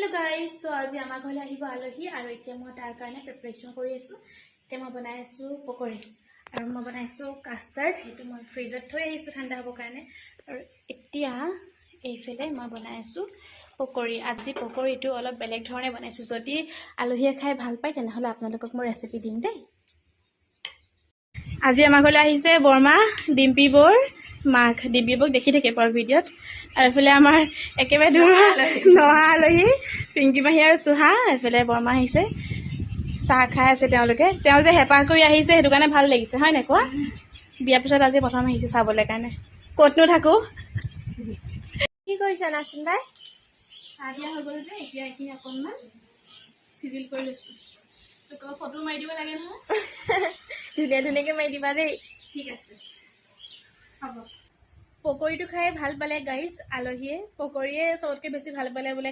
Hello guys, so আজি আমাৰ ঘৰলৈ আহিব আলহী আৰু এতিয়া মই তাৰ কাৰণে প্ৰিপাৰেচন কৰি আছো। এতিয়া মই বনাই আছো পকৰি আৰু মই বনাইছো কাষ্টাৰ্ড, সেইটো মই ফ্ৰিজত থৈ আহিছো ঠাণ্ডা হ'ব কাৰণে। আৰু এতিয়া এইফালে মই বনাই আছো পকৰি। আজি পকৰিটো অলপ বেলেগ ধৰণে বনাইছো। যদি আলহীয়ে খাই ভাল পায় তেনেহলে আপোনালোকক মই ৰেচিপি দিম দেই। আজি আমাৰ ঘৰলৈ আহিছে বৰমা ডিম্পি বৰ মাক। ডিম্পি বক দেখি থাকে পৰ ভিডিঅ'ত। আৰু এফালে আমাৰ একেবাৰে দূৰ নহা আলহী পিংকি মাহী আৰু চুহা। এফালে বৰমা আহিছে, চাহ খাই আছে তেওঁলোকে। তেওঁ যে হেঁপাহ কৰি আহিছে সেইটো কাৰণে ভাল লাগিছে, হয় নাই কোৱা? বিয়াৰ পিছত আজি প্ৰথম আহিছে চাবলৈ কাৰণে। ক'তনো থাকো। কি কৰিছা নাচোন বাই? চাহ দিয়া হৈ গ'ল যে এতিয়া এইখিনি অকণমান চিজিল কৰি লৈছোঁ। তোক ফটো মাৰি দিব লাগে নহয়। ধুনীয়াকৈ মাৰি দিবা দেই। ঠিক আছে হ'ব। পকৰিটো খাই ভাল পালে গাইজ আলহীয়ে। পকৰিয়ে চবতকৈ বেছি ভাল পালে বোলে।